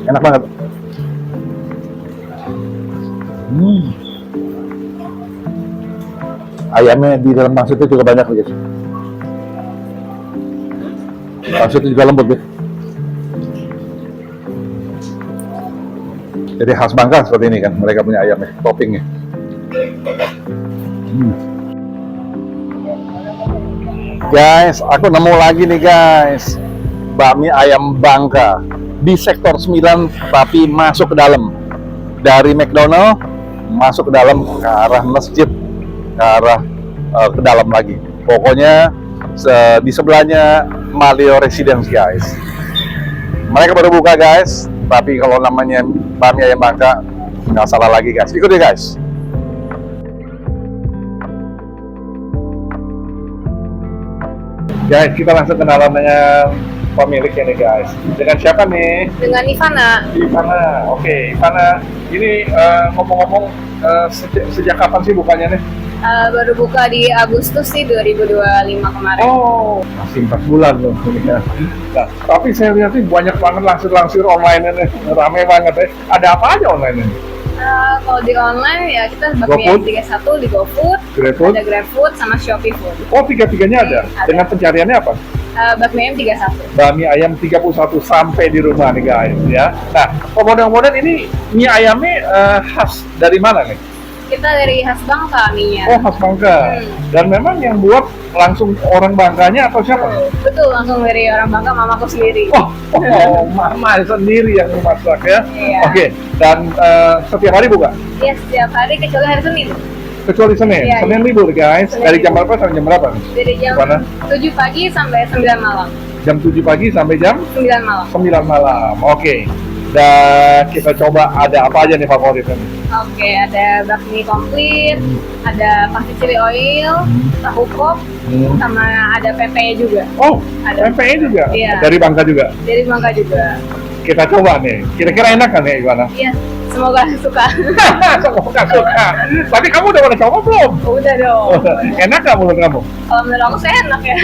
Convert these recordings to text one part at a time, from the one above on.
Enak banget. Ayamnya di dalam pangsitnya juga banyak guys. Pangsitnya juga lembut ya. Jadi khas Bangka seperti ini kan, mereka punya ayamnya, toppingnya. Guys, aku nemu lagi nih guys, bakmi ayam Bangka di sektor 9 tapi masuk ke dalam. Dari McDonald masuk ke dalam ke arah masjid, ke arah ke dalam lagi. Pokoknya di sebelahnya Malio Residence guys. Mereka baru buka guys, tapi kalau namanya bakmi ayam Bangka nggak salah lagi guys. Ikut deh guys. Guys, kita langsung kenalan dengan pemiliknya nih guys. Dengan siapa nih? Dengan Ivana. Ivana. Oke, Ivana. Ini ngomong-ngomong sejak kapan sih bukanya nih? Baru buka di Agustus sih 2025 kemarin. Oh, masih 4 bulan loh ini ya. Nah, tapi saya lihat sih banyak banget langsir-langsir online nih. Ramai banget ya. Ada apa aja online ini? Kalau di online ya kita bakmi GoFood? 31 di GoFood, GrabFood? ada GrabFood sama Shopee Food. Oh, tiga-tiganya ada. Ada. Dengan pencariannya apa? Bakmi ayam 31. Bakmi ayam 31 sampai di rumah nih guys ya. Nah, kemudian ini mie ayamnya khas dari mana nih? Kita dari khas Bangka mie-nya. Oh, khas Bangka. Dan memang yang buat langsung orang Bangkanya atau siapa? Betul, langsung dari orang Bangka, mamaku sendiri. Mama sendiri yang memasak ya. Iya. Oke, dan setiap hari buka? Iya, setiap hari kecuali hari Senin. Kecuali Senin. Iya, Senin iya. libur guys. Senin Dari jam libur. berapa sampai jam berapa? Dari jam Mana? 7 pagi sampai 9 malam. Jam 7 pagi sampai jam 9 malam. 9 malam. Oke. Dan kita coba ada apa aja nih favoritnya? Oke, ada bakmi komplit, ada pasti chili oil, tahu kop, sama ada pepenya juga. Oh, Ada. PMPE juga? Iya. Dari Bangka juga? Dari Bangka juga. Kita coba nih. Kira-kira enak kan ya, Ivana? Iya, semoga suka. Semoga suka. Tapi kamu udah pernah coba belum? Udah dong. Enak nggak menurut kamu? Kalau menurut aku sih enak ya.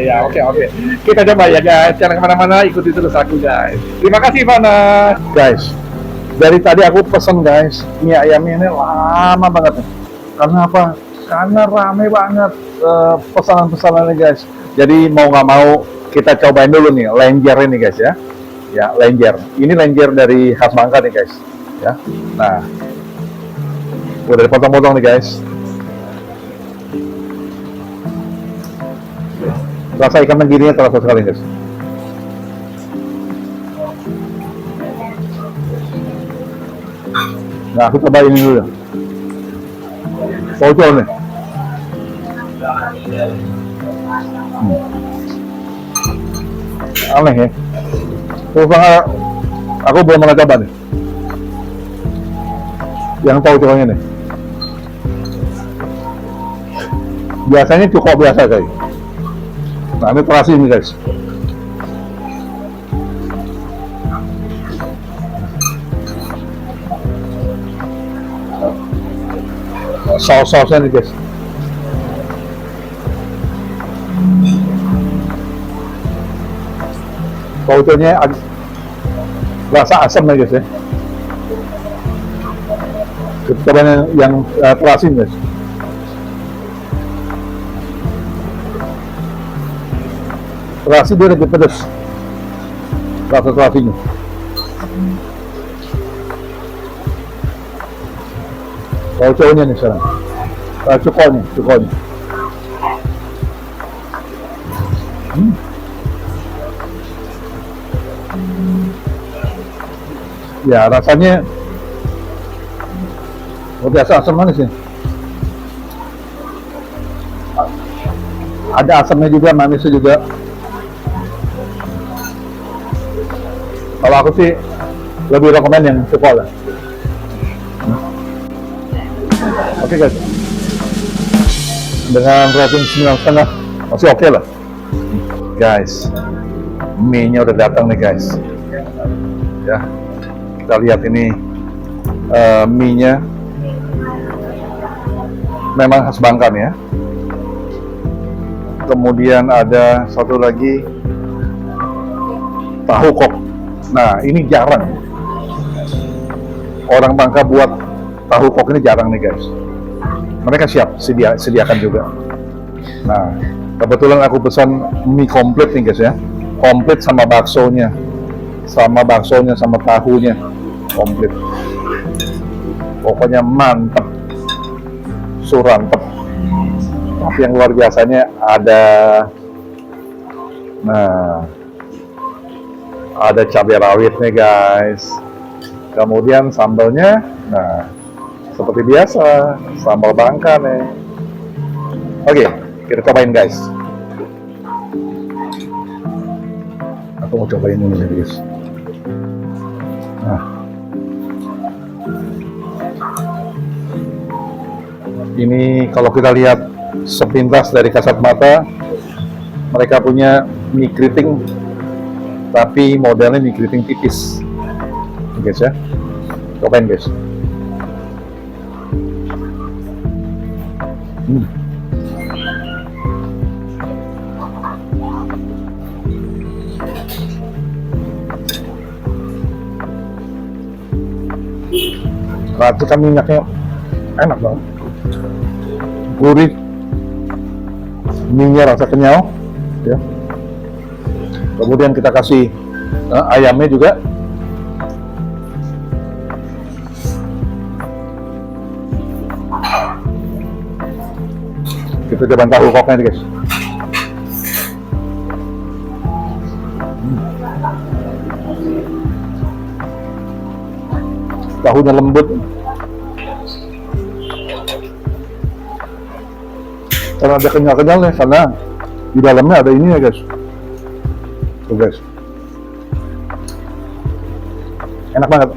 Iya, oke. Kita coba ya guys, jangan kemana-mana, ikuti terus aku guys. Terima kasih Ivana. Guys, dari tadi aku pesen guys, mie ayamnya ini lama banget nih. Karena apa? Karena rame banget pesanan-pesanannya guys. Jadi mau nggak mau kita cobain dulu nih lenjer ini guys ya. Ya, lenjer. Ini lenjer dari khas Bangka nih guys. Ya. Nah, udah dipotong-potong nih guys. Rasa ikan tenggirinya terasa sekali guys. Nah, aku coba ini dulu ya. Pocong nih. Aneh ya. Terus aku belum pernah coba nih. Yang pocongnya nih. Biasanya cukup biasa guys. Nah, ini terasi ini guys. Saus-sausnya nih guys. Pautonya rasa asam nih guys ya. Kita coba yang terasi guys. Terasi dia lebih pedas. Rasa terasinya. Pautonya nih sekarang. Cukonya. Ya rasanya biasa asam manis ya. Ada asamnya juga, manisnya juga. Kalau aku sih lebih rekomen yang cuko lah. Oke guys, dengan rating 9,5 masih oke lah. Guys, mie-nya udah datang nih guys. Ya, kita lihat ini mie-nya memang khas Bangka nih ya. Kemudian ada satu lagi tahu kok. Nah, ini jarang. Orang Bangka buat tahu kok ini jarang nih guys. Mereka siap sediakan juga. Nah, kebetulan aku pesan mie komplit nih guys ya. Komplit sama baksonya. Sama tahunya. Komplit. Pokoknya mantep. Surantep. Tapi yang luar biasanya ada cabai rawit nih guys. Kemudian sambalnya, nah seperti biasa, sambal Bangka nih. Oke, kita cobain guys. Aku mau cobain ini guys. Nah, ini kalau kita lihat sepintas dari kasat mata, mereka punya mie keriting, tapi modelnya mie keriting tipis, guys ya. Cobain guys. Racikan minyaknya enak banget, gurih, mie-nya rasa kenyal, ya. Kemudian kita kasih ayamnya juga. Kita coba tahu koknya guys. Tahunya lembut. Karena ada kenyal-kenyalnya, karena di dalamnya ada ini ya guys. Tuh guys. Enak banget.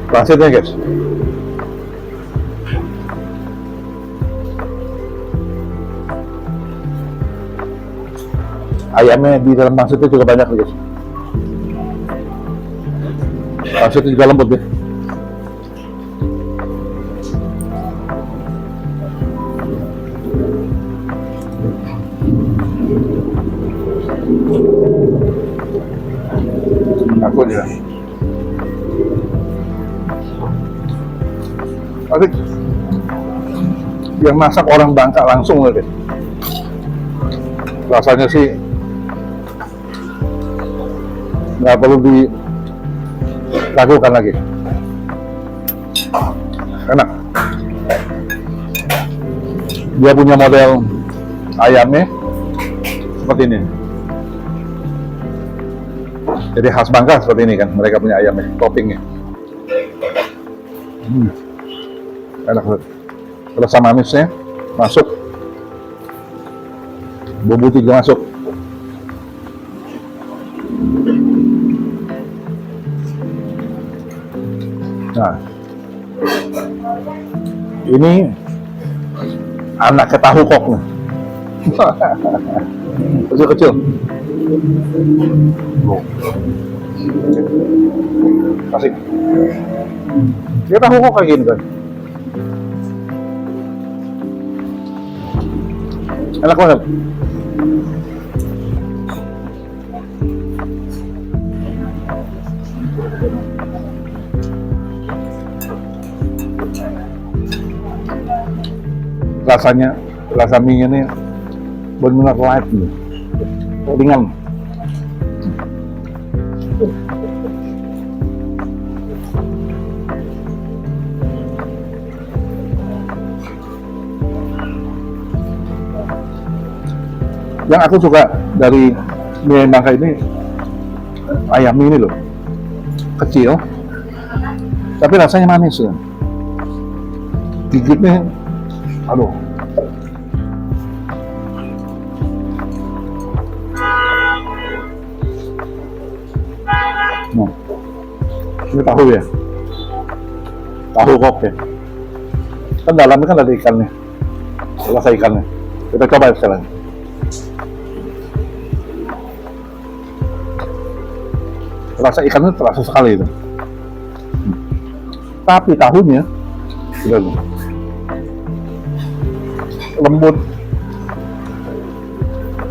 Transitnya guys. Ayamnya di dalam mangsitnya juga banyak guys. Mangsitnya juga lembut deh. Aku juga. Asik. Yang masak orang Bangka langsung loh guys. Rasanya sih nggak perlu diragukan lagi. Enak. Dia punya model ayamnya seperti ini. Jadi khas Bangka seperti ini kan, mereka punya ayamnya, toppingnya. Enak banget. Rasa manisnya masuk, bumbu juga masuk. Nah, ini anak tahu kok nih. Kecil-kecil. Kasih. Dia tahu kok kayak gini kan. Enak banget. Rasanya, rasa mie ini benar-benar light nih, ringan. Yang aku suka dari mie Bangka ini, ayam ini loh, kecil, tapi rasanya manis ya. Gigitnya, aduh. Nah, ini tahu ya, tahu kok ya. Kan dalamnya kan ada ikannya, rasa ikannya. Kita coba sekarang. Rasa ikannya terasa sekali itu. Tapi tahunya Udah loh. Lembut.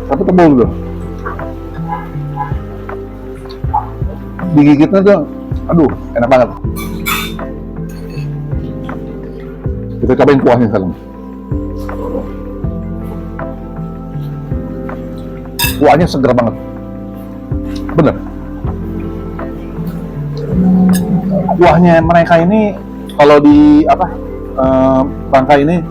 Tapi tebal loh. Digigitnya tuh, aduh, enak banget. Kita cobain kuahnya sekarang. Kuahnya segar banget. Bener. Kuahnya mereka ini kalau di apa Bangka ini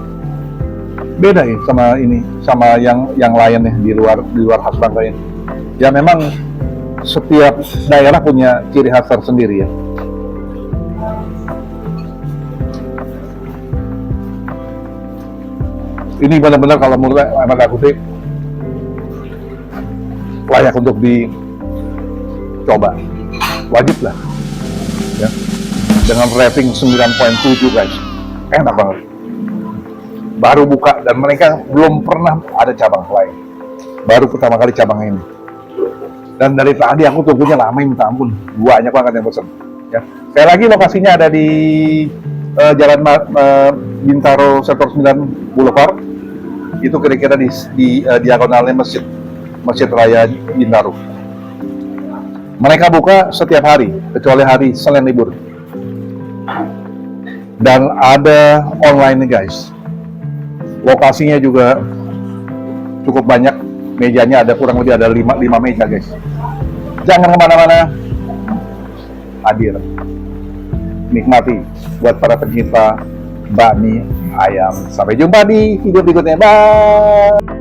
beda ya sama ini, sama yang lain ya di luar khas Bangka ini. Ya memang setiap daerah punya ciri khas tersendiri ya. Ini benar-benar kalau menurut aku sih layak untuk dicoba, wajib lah ya. Dengan rating 9.7 guys, enak banget. Baru buka dan mereka belum pernah ada cabang lain, baru pertama kali cabang ini. Dan dari tadi aku tunggunya lama, minta ampun, banyak banget yang pesen ya. Sekali lagi lokasinya ada di Jalan Bintaro Sektor 9 Boulevard. Itu kira-kira di diagonalnya Masjid Raya Bintaro. Mereka buka setiap hari kecuali hari Senin libur. Dan ada online nih guys. Lokasinya juga cukup banyak. Mejanya ada kurang lebih ada 5 meja guys. Jangan kemana-mana, hadir, nikmati buat para pencinta bakmi ayam. Sampai jumpa di video berikutnya. Bye.